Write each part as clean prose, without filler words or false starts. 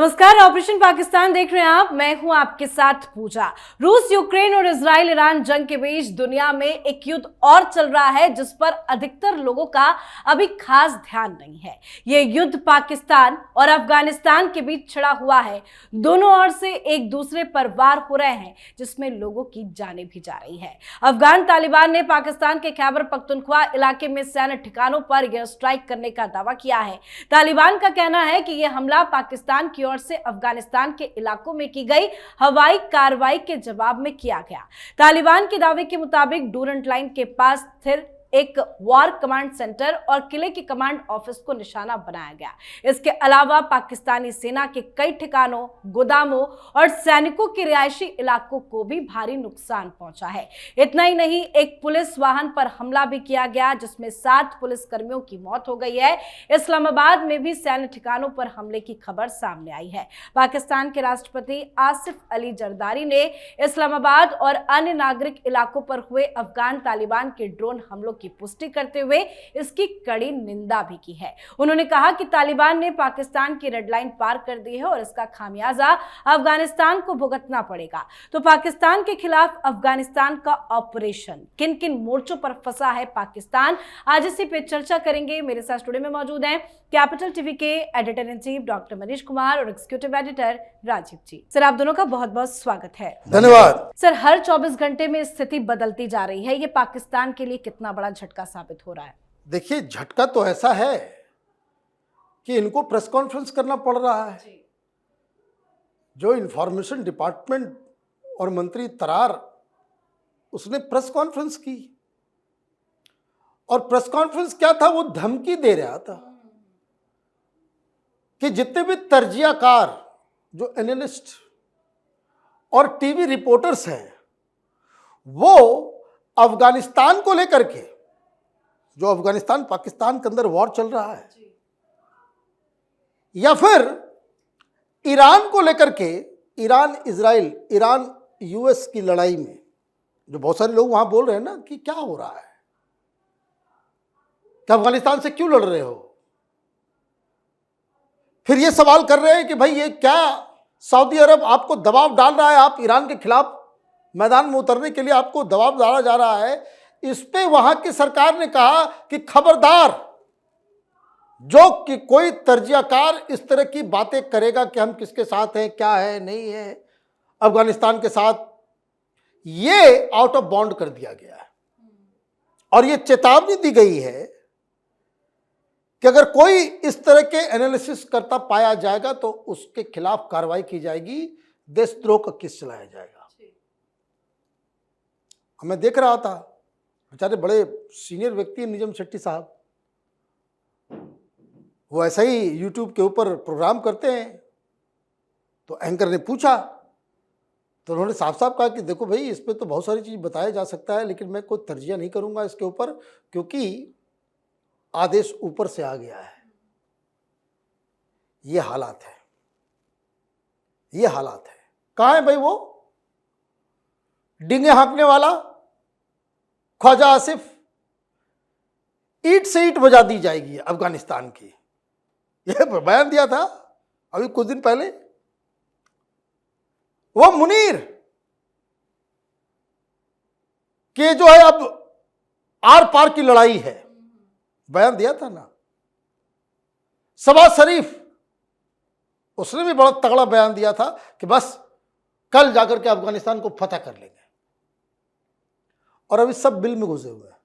नमस्कार, ऑपरेशन पाकिस्तान देख रहे हैं आप। मैं हूं आपके साथ पूजा। रूस, यूक्रेन और इजराइल ईरान जंग के बीच दुनिया में एक युद्ध और चल रहा है जिस पर अधिकतर लोगों का अभी खास ध्यान नहीं है। यह युद्ध पाकिस्तान और अफगानिस्तान के बीच छिड़ा हुआ है। दोनों ओर से एक दूसरे पर वार हो रहे हैं जिसमें लोगों की जानें भी जा रही है। अफगान तालिबान ने पाकिस्तान के खैबर पख्तूनख्वा इलाके में सैन्य ठिकानों पर एयर स्ट्राइक करने का दावा किया है। तालिबान का कहना है कि यह हमला पाकिस्तान की ओर से अफगानिस्तान के इलाकों में की गई हवाई कार्रवाई के जवाब में किया गया। तालिबान के दावे के मुताबिक डूरंट लाइन के पास स्थिर एक वॉर कमांड सेंटर और किले के कमांड ऑफिस को निशाना बनाया गया। इसके अलावा पाकिस्तानी सेना के कई ठिकानों, गोदामों और सैनिकों के रिहायशी इलाकों को भी भारी नुकसान पहुंचा है। इतना ही नहीं, एक पुलिस वाहन पर हमला भी किया गया जिसमें 7 पुलिसकर्मियों की मौत हो गई है। इस्लामाबाद में भी सैन्य ठिकानों पर हमले की खबर सामने आई है। पाकिस्तान के राष्ट्रपति आसिफ अली जरदारी ने इस्लामाबाद और अन्य नागरिक इलाकों पर हुए अफगान तालिबान के ड्रोन हमलों की पुष्टि करते हुए इसकी कड़ी निंदा भी की है। उन्होंने कहा कि तालिबान ने पाकिस्तान की रेड लाइन पार कर दी है और इसका खामियाजा अफगानिस्तान को भुगतना पड़ेगा। तो पाकिस्तान के खिलाफ अफगानिस्तान का ऑपरेशन किन किन मोर्चों पर फंसा है पाकिस्तान, आज इसी पे चर्चा करेंगे। मेरे साथ स्टूडियो में मौजूद हैं कैपिटल टीवी के editor in chief doctor Manish Kumar और एग्जीक्यूटिव एडिटर राजीव जी। सर, आप दोनों का बहुत बहुत स्वागत है। धन्यवाद। सर, हर 24 घंटे में स्थिति बदलती जा रही है। ये पाकिस्तान के लिए कितना बड़ा झटका साबित हो रहा है? देखिए, झटका तो ऐसा है कि इनको प्रेस कॉन्फ्रेंस करना पड़ रहा है। जो इंफॉर्मेशन डिपार्टमेंट और मंत्री तरार, उसने प्रेस कॉन्फ्रेंस की और प्रेस कॉन्फ्रेंस क्या था, वो धमकी दे रहा था कि जितने भी तर्जियाकार, जो एनालिस्ट और टीवी रिपोर्टर्स हैं, वो अफगानिस्तान को लेकर के, जो अफगानिस्तान पाकिस्तान के अंदर वॉर चल रहा है, या फिर ईरान को लेकर के, ईरान इजराइल, ईरान यूएस की लड़ाई में, जो बहुत सारे लोग वहां बोल रहे हैं ना कि क्या हो रहा है, कि अफगानिस्तान से क्यों लड़ रहे हो। फिर ये सवाल कर रहे हैं कि भाई ये क्या सऊदी अरब आपको दबाव डाल रहा है, आप ईरान के खिलाफ मैदान में उतरने के लिए आपको दबाव डाला जा रहा है। इस पे वहां की सरकार ने कहा कि खबरदार, जो कि कोई तर्जियाकार इस तरह की बातें करेगा कि हम किसके साथ हैं, क्या है, नहीं है, अफगानिस्तान के साथ, ये आउट ऑफ बाउंड कर दिया गया है। और ये चेतावनी दी गई है कि अगर कोई इस तरह के एनालिसिस करता पाया जाएगा तो उसके खिलाफ कार्रवाई की जाएगी, देशद्रोह का केस चलाया जाएगा। मैं देख रहा था, बेचारे बड़े सीनियर व्यक्ति निजम शेट्टी साहब, वो ऐसा ही यूट्यूब के ऊपर प्रोग्राम करते हैं। तो एंकर ने पूछा तो उन्होंने साफ साफ कहा कि देखो भाई, इस पे तो बहुत सारी चीज़ बताया जा सकता है, लेकिन मैं कोई तर्जिया नहीं करूंगा इसके ऊपर, क्योंकि आदेश ऊपर से आ गया है। ये हालात है, ये हालात है। कहाँ है भाई वो डिंगे हाँकने वाला ख्वाजा आसिफ? ईंट से ईंट बजा दी जाएगी अफगानिस्तान की, यह बयान दिया था अभी कुछ दिन पहले। वो मुनीर के जो है अब आर पार की लड़ाई है, बयान दिया था ना। शहबाज शरीफ, उसने भी बड़ा तगड़ा बयान दिया था कि बस कल जाकर के अफगानिस्तान को फतह कर लेंगे। और अभी सब बिल में घुसे हुए हैं।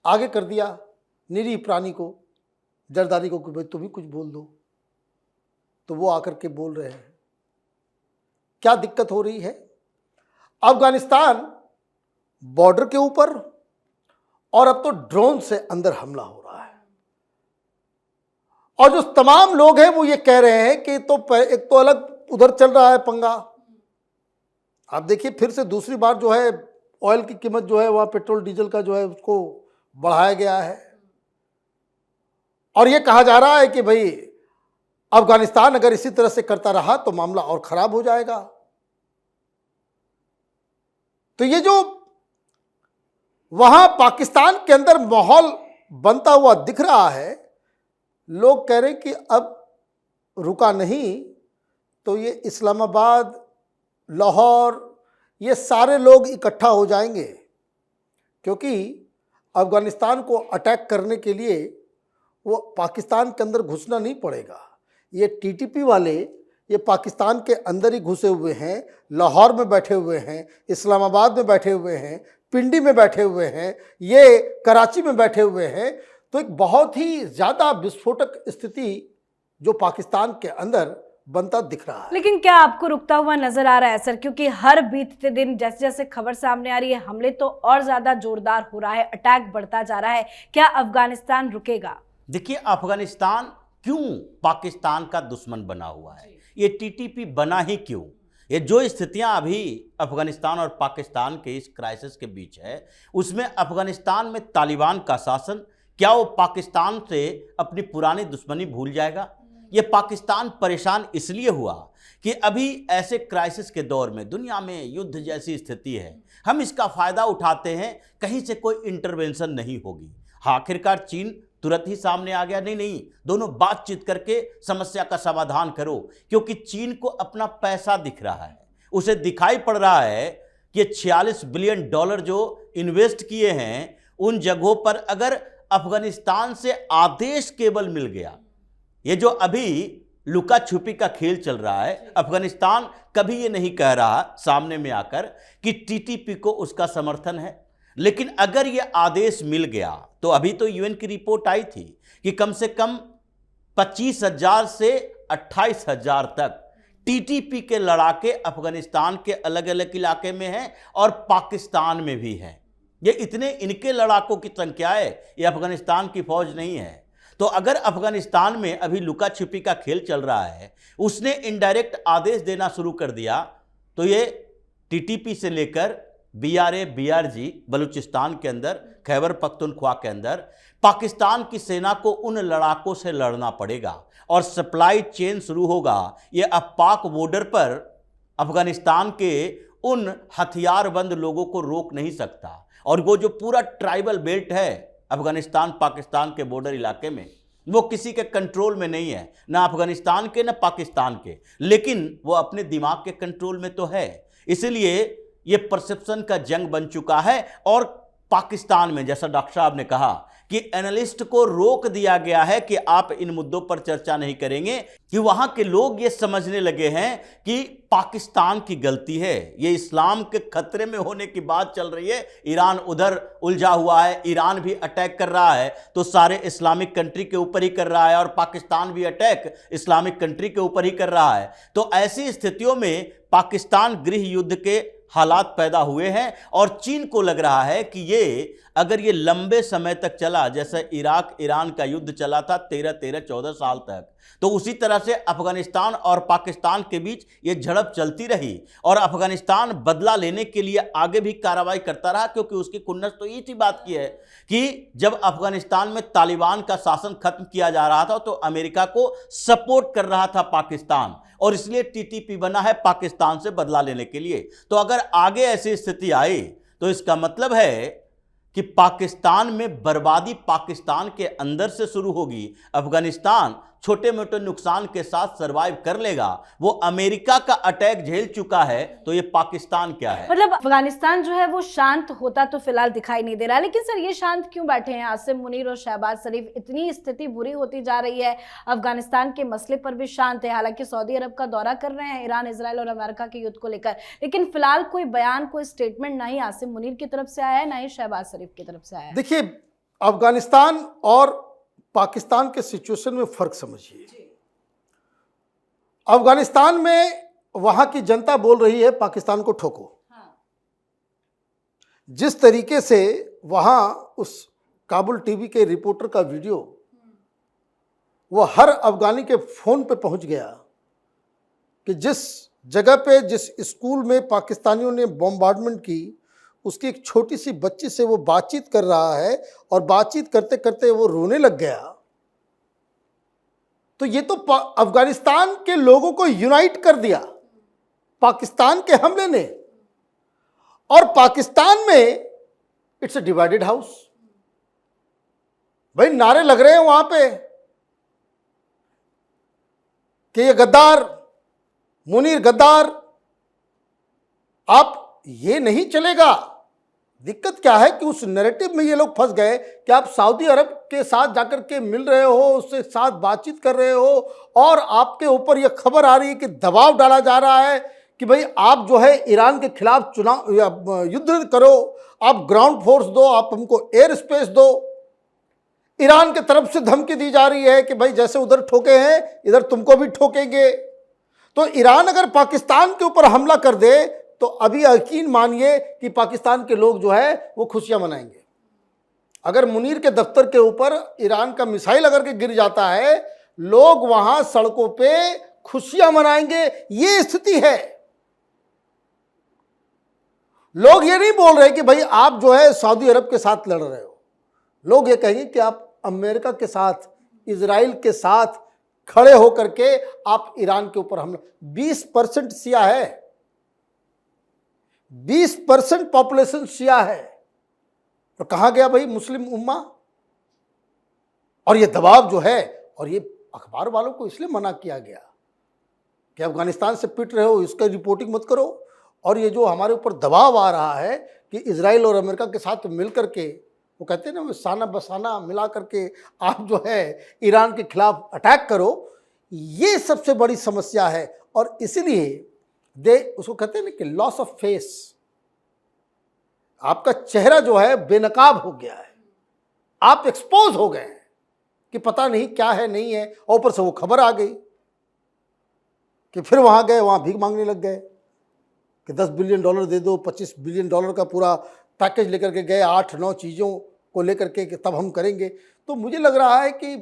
आगे कर दिया निरीह प्राणी को, जरदारी को, कि भाई तुम ही कुछ बोल दो, तो वो आकर के बोल रहे हैं। क्या दिक्कत हो रही है? अफगानिस्तान बॉर्डर के ऊपर, और अब तो ड्रोन से अंदर हमला हो रहा है। और जो तमाम लोग हैं वो ये कह रहे हैं कि तो एक तो अलग उधर चल रहा है पंगा। आप देखिए, फिर से दूसरी बार जो है ऑयल की कीमत जो है, वह पेट्रोल डीजल का जो है उसको बढ़ाया गया है। और ये कहा जा रहा है कि भाई अफगानिस्तान अगर इसी तरह से करता रहा तो मामला और खराब हो जाएगा। तो ये जो वहां पाकिस्तान के अंदर माहौल बनता हुआ दिख रहा है, लोग कह रहे हैं कि अब रुका नहीं तो ये इस्लामाबाद, लाहौर, ये सारे लोग इकट्ठा हो जाएंगे, क्योंकि अफ़गानिस्तान को अटैक करने के लिए वो पाकिस्तान के अंदर घुसना नहीं पड़ेगा। ये टीटीपी वाले ये पाकिस्तान के अंदर ही घुसे हुए हैं, लाहौर में बैठे हुए हैं, इस्लामाबाद में बैठे हुए हैं, पिंडी में बैठे हुए हैं, ये कराची में बैठे हुए हैं। तो एक बहुत ही ज़्यादा विस्फोटक स्थिति जो पाकिस्तान के अंदर बनता दिख रहा है। लेकिन क्या आपको रुकता हुआ नजर आ रहा है सर? क्योंकि हर बीतते दिन जैसे जैसे खबर सामने आ रही है, हमले तो और ज्यादा जोरदार हो रहा है, अटैक बढ़ता जा रहा है। क्या अफगानिस्तान रुकेगा? देखिए, अफगानिस्तान क्यों पाकिस्तान का दुश्मन बना हुआ है, ये टीटीपी बना ही क्यों? ये जो स्थितियां अभी अफगानिस्तान और पाकिस्तान के इस क्राइसिस के बीच है, उसमें अफगानिस्तान में तालिबान का शासन, क्या वो पाकिस्तान से अपनी पुरानी दुश्मनी भूल जाएगा? ये पाकिस्तान परेशान इसलिए हुआ कि अभी ऐसे क्राइसिस के दौर में दुनिया में युद्ध जैसी स्थिति है, हम इसका फायदा उठाते हैं, कहीं से कोई इंटरवेंशन नहीं होगी। आखिरकार चीन तुरंत ही सामने आ गया, नहीं, दोनों बातचीत करके समस्या का समाधान करो, क्योंकि चीन को अपना पैसा दिख रहा है, उसे दिखाई पड़ रहा है कि 46 बिलियन डॉलर जो इन्वेस्ट किए हैं, उन जगहों पर अगर अफगानिस्तान से आदेश केवल मिल गया, ये जो अभी लुका छुपी का खेल चल रहा है, अफगानिस्तान कभी ये नहीं कह रहा सामने में आकर कि टीटीपी को उसका समर्थन है, लेकिन अगर ये आदेश मिल गया तो अभी तो यूएन की रिपोर्ट आई थी कि कम से कम 25,000 से 28,000 तक टीटीपी के लड़ाके अफगानिस्तान के अलग अलग इलाके में हैं और पाकिस्तान में भी हैं। ये इतने इनके लड़ाकों की संख्या है, ये अफगानिस्तान की फौज नहीं है। तो अगर अफगानिस्तान में अभी लुका छिपी का खेल चल रहा है, उसने इनडायरेक्ट आदेश देना शुरू कर दिया, तो ये टीटीपी से लेकर बीआरए, बीआरजी बलूचिस्तान के अंदर, खैबर पख्तूनख्वा के अंदर पाकिस्तान की सेना को उन लड़ाकों से लड़ना पड़ेगा और सप्लाई चेन शुरू होगा। ये अब पाक बॉर्डर पर अफगानिस्तान के उन हथियारबंद लोगों को रोक नहीं सकता। और वो जो पूरा ट्राइबल बेल्ट है अफगानिस्तान पाकिस्तान के बॉर्डर इलाके में, वो किसी के कंट्रोल में नहीं है, ना अफगानिस्तान के ना पाकिस्तान के, लेकिन वो अपने दिमाग के कंट्रोल में तो है। इसलिए ये परसेप्शन का जंग बन चुका है। और पाकिस्तान में, जैसा डॉक्टर साहब ने कहा, कि एनालिस्ट को रोक दिया गया है कि आप इन मुद्दों पर चर्चा नहीं करेंगे, कि वहां के लोग ये समझने लगे हैं कि पाकिस्तान की गलती है। ये इस्लाम के खतरे में होने की बात चल रही है, ईरान उधर उलझा हुआ है, ईरान भी अटैक कर रहा है तो सारे इस्लामिक कंट्री के ऊपर ही कर रहा है, और पाकिस्तान भी अटैक इस्लामिक कंट्री के ऊपर ही कर रहा है। तो ऐसी स्थितियों में पाकिस्तान गृह युद्ध के हालात पैदा हुए हैं और चीन को लग रहा है कि ये अगर ये लंबे समय तक चला, जैसे इराक ईरान का युद्ध चला था 13-14 साल तक, तो उसी तरह से अफगानिस्तान और पाकिस्तान के बीच ये झड़प चलती रही और अफगानिस्तान बदला लेने के लिए आगे भी कार्रवाई करता रहा, क्योंकि उसकी खुन्नस तो ये थी बात की है कि जब अफगानिस्तान में तालिबान का शासन खत्म किया जा रहा था तो अमेरिका को सपोर्ट कर रहा था पाकिस्तान, और इसलिए टीटीपी बना है पाकिस्तान से बदला लेने के लिए। तो अगर आगे ऐसी स्थिति आई तो इसका मतलब है कि पाकिस्तान में बर्बादी पाकिस्तान के अंदर से शुरू होगी। अफगानिस्तान छोटे मोटे नुकसान के साथ सरवाइव कर लेगा, वो अमेरिका का अटैक झेल चुका है, तो ये पाकिस्तान क्या है? मतलब अफगानिस्तान जो है वो शांत होता तो फिलहाल दिखाई नहीं दे रहा, लेकिन सर ये शांत क्यों बैठे हैं आसिम मुनीर और शहबाज शरीफ? इतनी स्थिति बुरी होती जा रही है, अफगानिस्तान के मसले पर भी शांत है, हालांकि सऊदी अरब का दौरा कर रहे हैं ईरान, इजराइल और अमेरिका के युद्ध को लेकर, लेकिन फिलहाल कोई बयान, कोई स्टेटमेंट ना ही आसिम मुनीर की तरफ से आया है, ना ही शहबाज शरीफ की तरफ से आया है। देखिए, अफगानिस्तान और पाकिस्तान के सिचुएशन में फर्क समझिए। अफगानिस्तान में वहां की जनता बोल रही है पाकिस्तान को ठोको। जिस तरीके से वहां उस काबुल टीवी के रिपोर्टर का वीडियो वो हर अफगानी के फोन पे पहुंच गया कि जिस जगह पे, जिस स्कूल में पाकिस्तानियों ने बॉम्बार्डमेंट की, उसकी एक छोटी सी बच्ची से वो बातचीत कर रहा है और बातचीत करते करते वो रोने लग गया। तो ये तो अफगानिस्तान के लोगों को यूनाइट कर दिया पाकिस्तान के हमले ने। और पाकिस्तान में इट्स अ डिवाइडेड हाउस। भाई नारे लग रहे हैं वहां पे कि ये गद्दार, मुनीर गद्दार, आप ये नहीं चलेगा। दिक्कत क्या है कि उस नैरेटिव में ये लोग फंस गए कि आप सऊदी अरब के साथ जाकर के मिल रहे हो, उससे साथ बातचीत कर रहे हो, और आपके ऊपर ये खबर आ रही है कि दबाव डाला जा रहा है कि भाई आप जो है ईरान के खिलाफ चुनाव या युद्ध करो, आप ग्राउंड फोर्स दो, आप हमको एयर स्पेस दो। ईरान की तरफ से धमकी दी जा रही है कि भाई जैसे उधर ठोके हैं इधर तुमको भी ठोकेंगे। तो ईरान अगर पाकिस्तान के ऊपर हमला कर दे तो अभी यकीन मानिए कि पाकिस्तान के लोग जो है वो खुशियां मनाएंगे। अगर मुनीर के दफ्तर के ऊपर ईरान का मिसाइल अगर के गिर जाता है, लोग वहां सड़कों पे खुशियां मनाएंगे। ये स्थिति है। लोग ये नहीं बोल रहे कि भाई आप जो है सऊदी अरब के साथ लड़ रहे हो। लोग ये कहेंगे कि आप अमेरिका के साथ, इजराइल के साथ खड़े होकर के आप ईरान के ऊपर हमला। 20% शिया है, 20% पॉपुलेशन शिया है, तो कहां गया भाई मुस्लिम उम्मा? और ये दबाव जो है, और ये अखबार वालों को इसलिए मना किया गया कि अफगानिस्तान से पिट रहे हो, इसका रिपोर्टिंग मत करो। और ये जो हमारे ऊपर दबाव आ रहा है कि इजराइल और अमेरिका के साथ मिल करके, वो कहते हैं ना, साना बसाना मिला करके आप जो है ईरान के खिलाफ अटैक करो, ये सबसे बड़ी समस्या है। और इसीलिए उसको कहते हैं ना कि लॉस ऑफ फेस, आपका चेहरा जो है बेनकाब हो गया है, आप एक्सपोज हो गए हैं कि पता नहीं क्या है नहीं है। और ऊपर से वो खबर आ गई कि फिर वहां गए, वहां भीख मांगने लग गए कि 10 बिलियन डॉलर दे दो, 25 बिलियन डॉलर का पूरा पैकेज लेकर के गए, 8-9 चीज़ों को लेकर के कि तब हम करेंगे। तो मुझे लग रहा है कि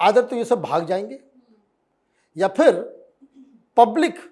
आदर तो ये सब भाग जाएंगे, या फिर पब्लिक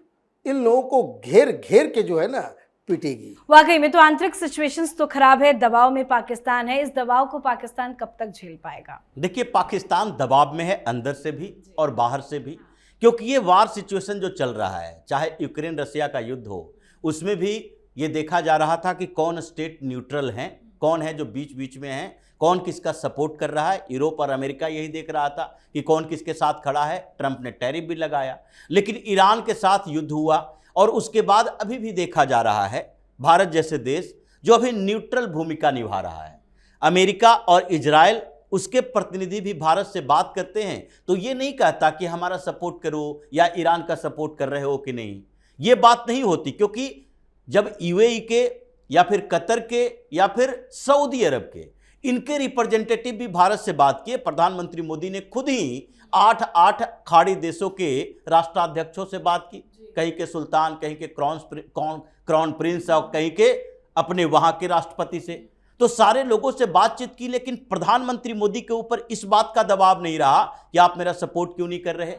इन लोगों को घेर घेर के जो है ना पीटेगी। वाकई में तो आंतरिक सिचुएशंस तो खराब है, दबाव में पाकिस्तान है। इस दबाव को पाकिस्तान कब तक झेल पाएगा? देखिए, पाकिस्तान दबाव में है, अंदर से भी और बाहर से भी, क्योंकि ये वार सिचुएशन जो चल रहा है, चाहे यूक्रेन रसिया का युद्ध हो, उसमें भी ये देखा जा रहा था कि कौन स्टेट न्यूट्रल हैं, कौन है जो बीच बीच में है, कौन किसका सपोर्ट कर रहा है। यूरोप और अमेरिका यही देख रहा था कि कौन किसके साथ खड़ा है। ट्रंप ने टैरिफ भी लगाया, लेकिन ईरान के साथ युद्ध हुआ। और उसके बाद अभी भी देखा जा रहा है भारत जैसे देश जो अभी न्यूट्रल भूमिका निभा रहा है। अमेरिका और इजराइल, उसके प्रतिनिधि भी भारत से बात करते हैं, तो ये नहीं कहता कि हमारा सपोर्ट करो या ईरान का सपोर्ट कर रहे हो कि नहीं। ये बात नहीं होती, क्योंकि जब यूएई के या फिर कतर के या फिर सऊदी अरब के, इनके रिप्रेजेंटेटिव भी भारत से बात किए। प्रधानमंत्री मोदी ने खुद ही 8 खाड़ी देशों के राष्ट्राध्यक्षों से बात की, कहीं के सुल्तान, कहीं के क्राउन प्रिंस और कहीं के अपने वहां के राष्ट्रपति से। तो सारे लोगों से बातचीत की, लेकिन प्रधानमंत्री मोदी के ऊपर इस बात का दबाव नहीं रहा कि आप मेरा सपोर्ट क्यों नहीं कर रहे।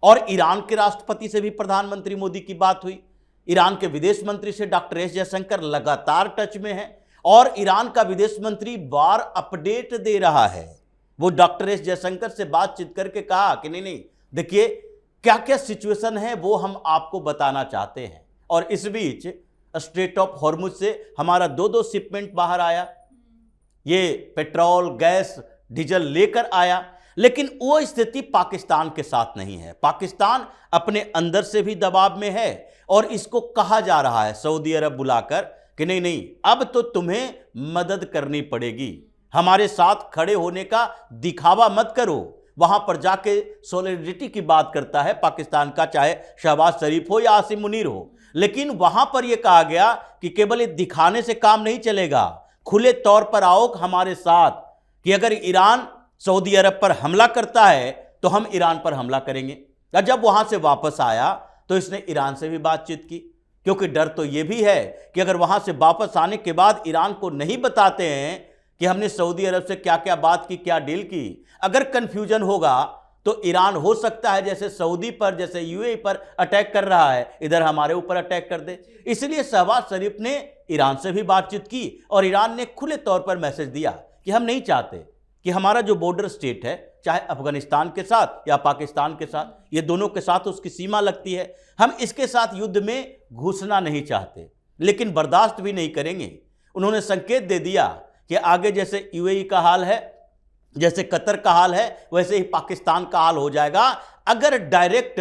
और ईरान के राष्ट्रपति से भी प्रधानमंत्री मोदी की बात हुई। ईरान के विदेश मंत्री से डॉक्टर एस जयशंकर लगातार टच में है, और ईरान का विदेश मंत्री बार अपडेट दे रहा है। वो डॉक्टर एस जयशंकर से बातचीत करके कहा कि नहीं, देखिए क्या क्या सिचुएशन है वो हम आपको बताना चाहते हैं। और इस बीच स्ट्रेट ऑफ हॉर्मुज से हमारा 2 शिपमेंट बाहर आया, ये पेट्रोल, गैस, डीजल लेकर आया, लेकिन वो स्थिति पाकिस्तान के साथ नहीं है। पाकिस्तान अपने अंदर से भी दबाव में है, और इसको कहा जा रहा है सऊदी अरब बुलाकर कि नहीं, अब तो तुम्हें मदद करनी पड़ेगी, हमारे साथ खड़े होने का दिखावा मत करो। वहां पर जाके सॉलिडरिटी की बात करता है पाकिस्तान का, चाहे शहबाज शरीफ हो या आसिम मुनीर हो, लेकिन वहां पर यह कहा गया कि केवल ये दिखाने से काम नहीं चलेगा, खुले तौर पर आओ हमारे साथ, कि अगर ईरान सऊदी अरब पर हमला करता है तो हम ईरान पर हमला करेंगे। और जब वहां से वापस आया तो इसने ईरान से भी बातचीत की, क्योंकि डर तो यह भी है कि अगर वहां से वापस आने के बाद ईरान को नहीं बताते हैं कि हमने सऊदी अरब से क्या क्या बात की, क्या डील की, अगर कंफ्यूजन होगा तो ईरान हो सकता है जैसे सऊदी पर, जैसे यूएई पर अटैक कर रहा है, इधर हमारे ऊपर अटैक कर दे। इसलिए शहबाज शरीफ ने ईरान से भी बातचीत की, और ईरान ने खुले तौर पर मैसेज दिया कि हम नहीं चाहते कि हमारा जो बॉर्डर स्टेट है, चाहे अफगानिस्तान के साथ या पाकिस्तान के साथ, ये दोनों के साथ उसकी सीमा लगती है, हम इसके साथ युद्ध में घुसना नहीं चाहते, लेकिन बर्दाश्त भी नहीं करेंगे। उन्होंने संकेत दे दिया कि आगे जैसे यूएई का हाल है, जैसे कतर का हाल है, वैसे ही पाकिस्तान का हाल हो जाएगा अगर डायरेक्ट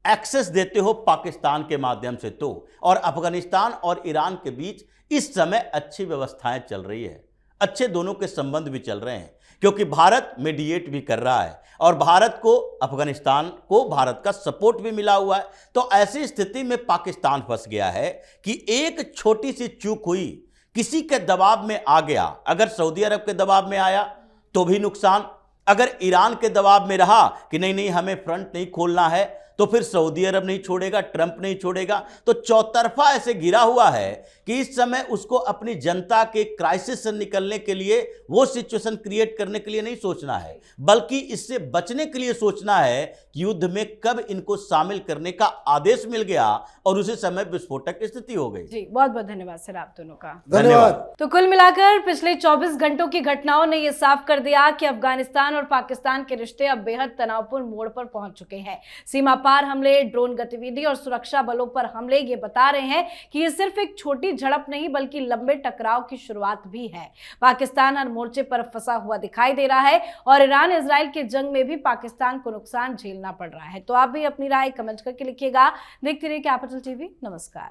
एक्सेस देते हो पाकिस्तान के माध्यम से तो। और अफगानिस्तान और ईरान के बीच इस समय अच्छी व्यवस्थाएं चल रही है, अच्छे दोनों के संबंध भी चल रहे हैं, क्योंकि भारत मीडिएट भी कर रहा है और भारत को, अफगानिस्तान को भारत का सपोर्ट भी मिला हुआ है। तो ऐसी स्थिति में पाकिस्तान फंस गया है कि एक छोटी सी चूक हुई, किसी के दबाव में आ गया। अगर सऊदी अरब के दबाव में आया तो भी नुकसान, अगर ईरान के दबाव में रहा कि नहीं नहीं हमें फ्रंट नहीं खोलना है, तो फिर सऊदी अरब नहीं छोड़ेगा, ट्रंप नहीं छोड़ेगा। तो चौतरफा ऐसे घिरा हुआ है कि इस समय उसको अपनी जनता के क्राइसिस से निकलने के लिए, वो सिचुएशन क्रिएट करने के लिए नहीं सोचना है, बल्कि इससे बचने के लिए सोचना है कि युद्ध में कब इनको शामिल करने का आदेश मिल गया और उसी समय विस्फोटक स्थिति हो गई। जी, बहुत बहुत धन्यवाद सर आप दोनों का। धन्यवाद। तो कुल मिलाकर पिछले 24 घंटों की घटनाओं ने यह साफ कर दिया कि अफगानिस्तान और पाकिस्तान के रिश्ते अब बेहद तनावपूर्ण मोड़ पर पहुंच चुके हैं। सीमा पार हमले, ड्रोन गतिविधि और सुरक्षा बलों पर हमले ये बता रहे हैं कि ये सिर्फ एक छोटी झड़प नहीं बल्कि लंबे टकराव की शुरुआत भी है। पाकिस्तान हर मोर्चे पर फंसा हुआ दिखाई दे रहा है और ईरान इजराइल के जंग में भी पाकिस्तान को नुकसान झेलना पड़ रहा है। तो आप भी अपनी राय कमेंट करके लिखिएगा। देखते रहिए कैपिटल टीवी। नमस्कार।